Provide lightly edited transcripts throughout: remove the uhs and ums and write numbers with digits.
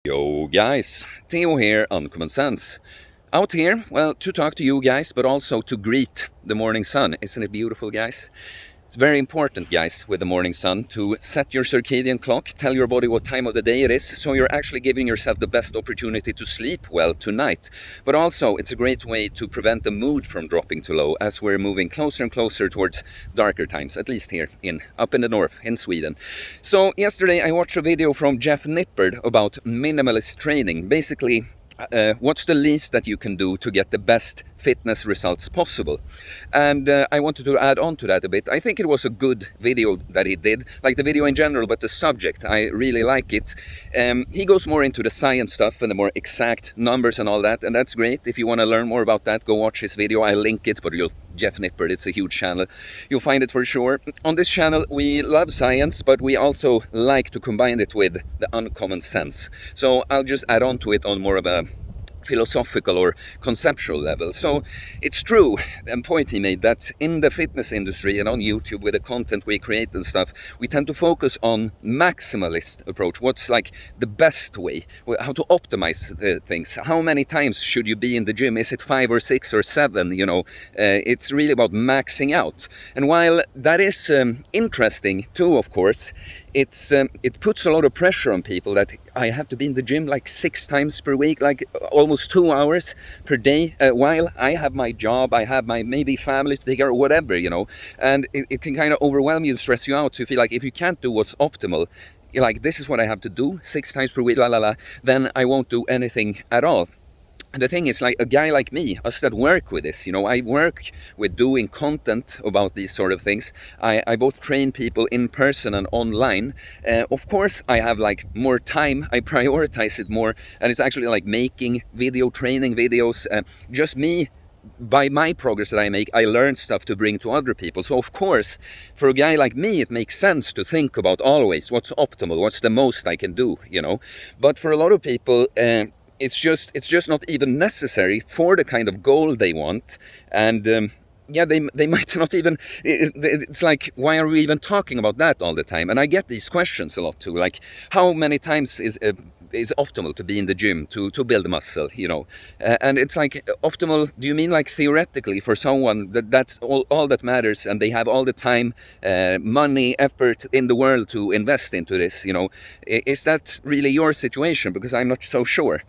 Yo guys, Theo here on Common Sense. Out here, well, to talk to you guys, but also to greet the morning sun. Isn't it beautiful, guys? It's very important, guys, with the morning sun to set your circadian clock, tell your body what time of the day it is, so you're actually giving yourself the best opportunity to sleep well tonight. But also, it's a great way to prevent the mood from dropping too low as we're moving closer and closer towards darker times, at least here up in the north, in Sweden. So yesterday I watched a video from Jeff Nippard about minimalist training. Basically, what's the least that you can do to get the best fitness results possible? And I wanted to add on to that a bit. I think it was a good video that he did, like the video in general, but the subject, I really like it. He goes more into the science stuff and the more exact numbers and all that, and that's great. If you want to learn more about that, go watch his video. I'll link it, but Jeff Nippard, it's a huge channel. You'll find it for sure. On this channel, we love science, but we also like to combine it with the uncommon sense. So I'll just add on to it on more of a philosophical or conceptual level. So it's true, and point he made, that in the fitness industry and on YouTube with the content we create and stuff, we tend to focus on maximalist approach. What's like the best way, how to optimize things. How many times should you be in the gym? Is it 5 or 6 or 7? It's really about maxing out. And while that is interesting too, of course, it puts a lot of pressure on people that I have to be in the gym like 6 times per week, like almost 2 hours per day, while I have my job, I have my maybe family to take care of, whatever, and it can kind of overwhelm you and stress you out. So you feel like if you can't do what's optimal, you're like, this is what I have to do 6 times per week, then I won't do anything at all. And the thing is, like a guy like me, us that work with this, I work with doing content about these sort of things. I both train people in person and online. Of course, I have like more time. I prioritize it more. And it's actually like making training videos. Just me, by my progress that I make, I learn stuff to bring to other people. So of course, for a guy like me, it makes sense to think about always what's optimal, what's the most I can do, But for a lot of people, it's just not even necessary for the kind of goal they want. And they might not even, it's like, why are we even talking about that all the time? And I get these questions a lot too, like how many times is optimal to be in the gym to build muscle, and it's like, optimal, do you mean like theoretically for someone that's all that matters and they have all the time, money, effort in the world to invest into this, is that really your situation? Because I'm not so sure.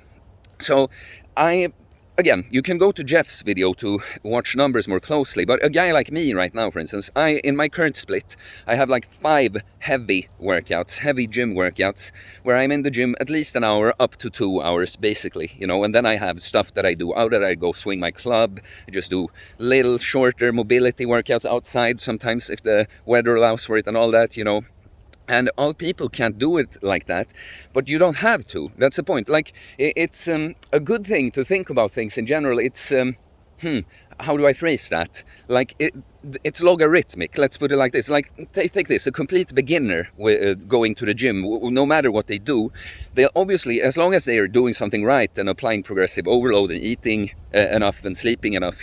So again, you can go to Jeff's video to watch numbers more closely, but a guy like me right now, for instance, in my current split, I have like 5 heavy gym workouts, where I'm in the gym at least an hour up to 2 hours, basically, and then I have stuff that I do out there. I go swing my club, I just do little shorter mobility workouts outside sometimes if the weather allows for it and all that, And all people can't do it like that, but you don't have to. That's the point. Like, it's a good thing to think about things in general. It's, how do I phrase that? Like, it's logarithmic. Let's put it like this. Like, take this, a complete beginner going to the gym, no matter what they do, they obviously, as long as they are doing something right and applying progressive overload and eating enough and sleeping enough,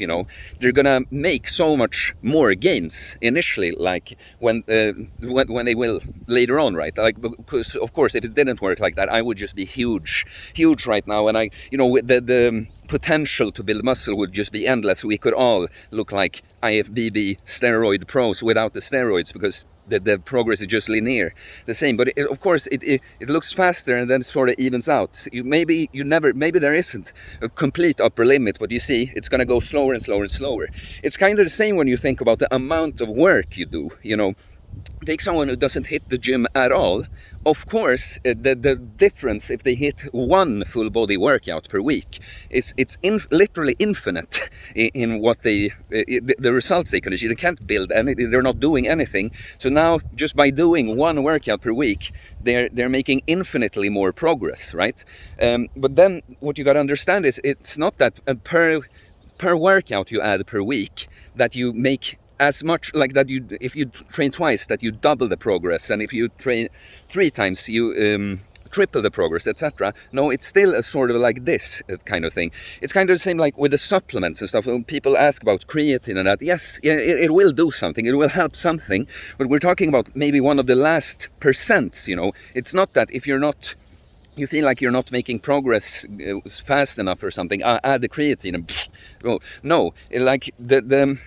they're gonna make so much more gains initially, like when they will later on, right? Like, because of course, if it didn't work like that, I would just be huge right now, and the potential to build muscle would just be endless. We could all look like IFBB steroid pros without the steroids, because the progress is just linear, the same. But of course, it looks faster and then sort of evens out. Maybe there isn't a complete upper limit, but you see, it's going to go slower and slower and slower. It's kind of the same when you think about the amount of work you do, Take someone who doesn't hit the gym at all. Of course, the difference if they hit 1 full body workout per week it's literally infinite in what the results they can achieve. They can't build anything. They're not doing anything. So now, just by doing 1 workout per week, they're making infinitely more progress, right? But then what you got to understand is, it's not that per workout you add per week that you make as much, like that if you train twice, that you double the progress, and if you train 3 times, you triple the progress, etc. No, it's still a sort of like this kind of thing. It's kind of the same like with the supplements and stuff. When people ask about creatine and that, yes, it will do something, it will help something, but we're talking about maybe one of the last percents, It's not that if you're not you feel like you're not making progress fast enough or something, add the creatine and oh, no, like do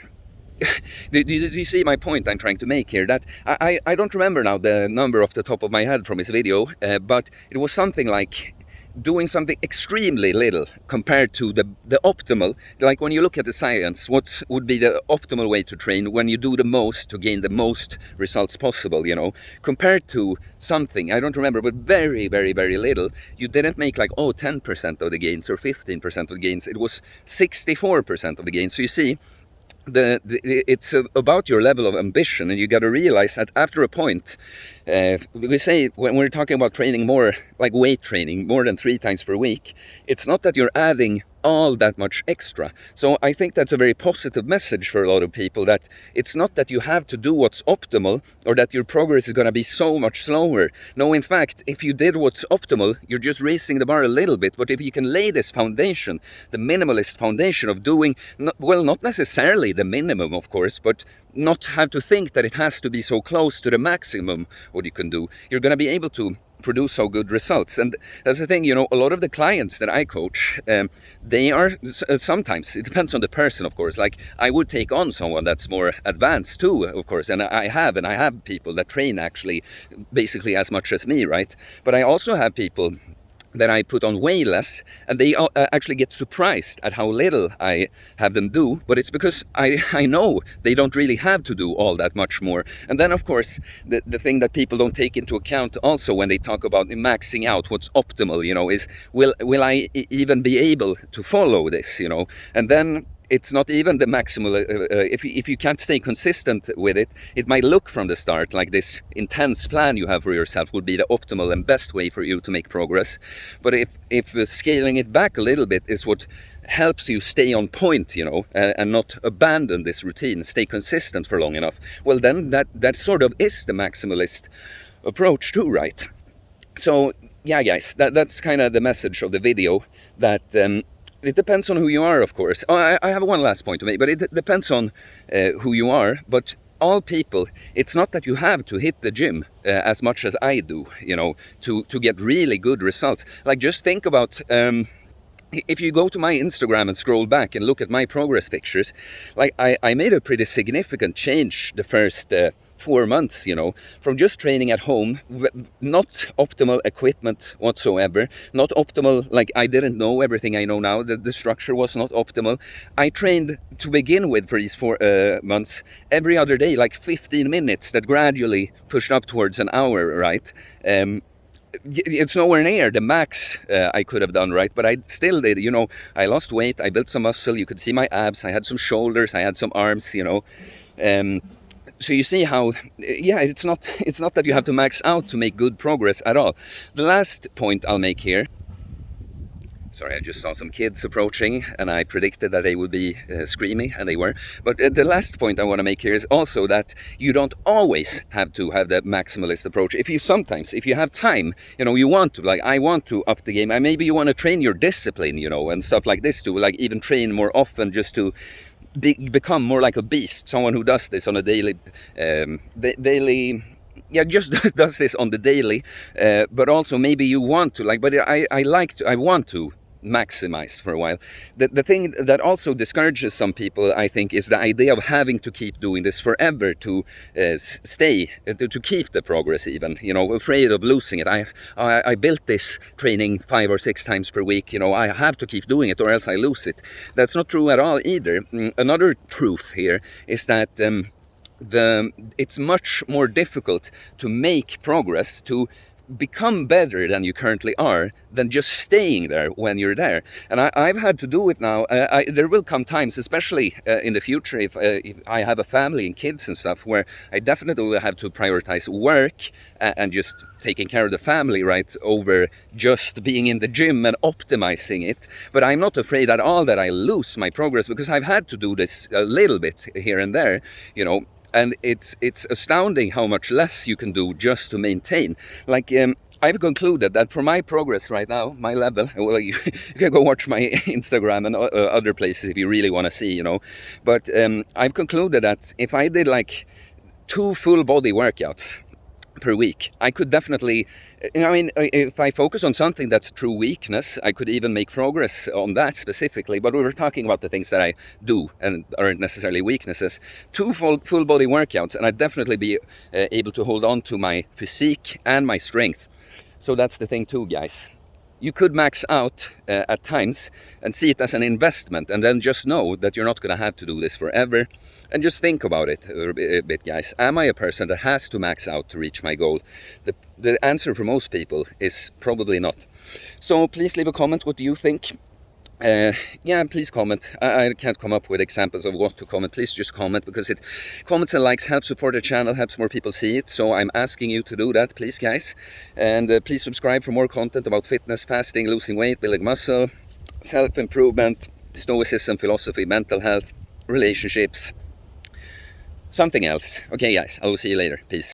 you see my point I'm trying to make here? That I don't remember now the number off the top of my head from his video, but it was something like doing something extremely little compared to the optimal. Like when you look at the science, what would be the optimal way to train when you do the most to gain the most results possible, you know, compared to something, I don't remember, but very, very, very little. You didn't make like, 10% of the gains or 15% of the gains. It was 64% of the gains. So you see, it's about your level of ambition, and you got to realize that after a point, we say when we're talking about training more, like weight training, more than 3 times per week, it's not that you're adding all that much extra. So I think that's a very positive message for a lot of people, that it's not that you have to do what's optimal or that your progress is going to be so much slower. No, in fact, if you did what's optimal, you're just raising the bar a little bit. But if you can lay this foundation, the minimalist foundation of doing, not necessarily the minimum, of course, but not have to think that it has to be so close to the maximum what you can do, you're going to be able to produce so good results. And that's the thing, you know, a lot of the clients that I coach, they are sometimes, it depends on the person, of course. Like I would take on someone that's more advanced too, of course, and I have people that train actually basically as much as me, right? But I also have people that I put on way less, and they actually get surprised at how little I have them do. But it's because I know they don't really have to do all that much more. And then, of course, the thing that people don't take into account also when they talk about maxing out what's optimal, you know, is will I even be able to follow this, you know? And then it's not even the maximal. If you can't stay consistent with it, it might look from the start like this intense plan you have for yourself would be the optimal and best way for you to make progress. But if scaling it back a little bit is what helps you stay on point, you know, and not abandon this routine, stay consistent for long enough, well, then that sort of is the maximalist approach too, right? So yeah, guys, that's kind of the message of the video, that it depends on who you are, of course. I have one last point to make, but it depends on who you are. But all people, it's not that you have to hit the gym as much as I do, you know, to get really good results. Like just think about if you go to my Instagram and scroll back and look at my progress pictures, like I made a pretty significant change the first 4 months, you know, from just training at home, not optimal equipment whatsoever, not optimal, like I didn't know everything I know now, the structure was not optimal. I trained to begin with for these 4 months every other day, like 15 minutes, that gradually pushed up towards an hour, right? It's nowhere near the max I could have done, right? But I still did, you know, I lost weight, I built some muscle, you could see my abs, I had some shoulders, I had some arms, you know. So you see how, yeah, it's not that you have to max out to make good progress at all. The last point I'll make here, sorry, I just saw some kids approaching and I predicted that they would be screaming, and they were. But the last point I want to make here is also that you don't always have to have the maximalist approach. If you have time, you know, you want to, like I want to up the game, maybe you want to train your discipline, you know, and stuff like this, to like even train more often, just to become more like a beast, someone who does this on a daily, just does this on the daily, but also maybe you want to, like, but I want to maximize for a while. The thing that also discourages some people, I think, is the idea of having to keep doing this forever to to keep the progress, even, you know, afraid of losing it. I built this training 5 or 6 times per week, you know, I have to keep doing it or else I lose it. That's not true at all either. Another truth here is that it's much more difficult to make progress, to become better than you currently are, than just staying there when you're there. And I've had to do it now. There will come times, especially in the future, if I have a family and kids and stuff, where I definitely will have to prioritize work and just taking care of the family, right, over just being in the gym and optimizing it. But I'm not afraid at all that I lose my progress, because I've had to do this a little bit here and there, you know. And it's astounding how much less you can do just to maintain. Like I've concluded that for my progress right now, my level, well, you can go watch my Instagram and other places if you really want to see, you know. But I've concluded that if I did like 2 full body workouts, per week. I could definitely, I mean, if I focus on something that's true weakness, I could even make progress on that specifically. But we were talking about the things that I do and aren't necessarily weaknesses. 2 full body workouts, and I'd definitely be able to hold on to my physique and my strength. So that's the thing too, guys. You could max out at times and see it as an investment, and then just know that you're not going to have to do this forever. And just think about it a bit, guys. Am I a person that has to max out to reach my goal? The answer for most people is probably not. So please leave a comment. What do you think? Yeah, please comment. I can't come up with examples of what to comment. Please just comment, because comments and likes help support the channel, helps more people see it. So I'm asking you to do that, please, guys. And please subscribe for more content about fitness, fasting, losing weight, building muscle, self-improvement, stoicism, philosophy, mental health, relationships, something else. Okay, guys, I will see you later. Peace.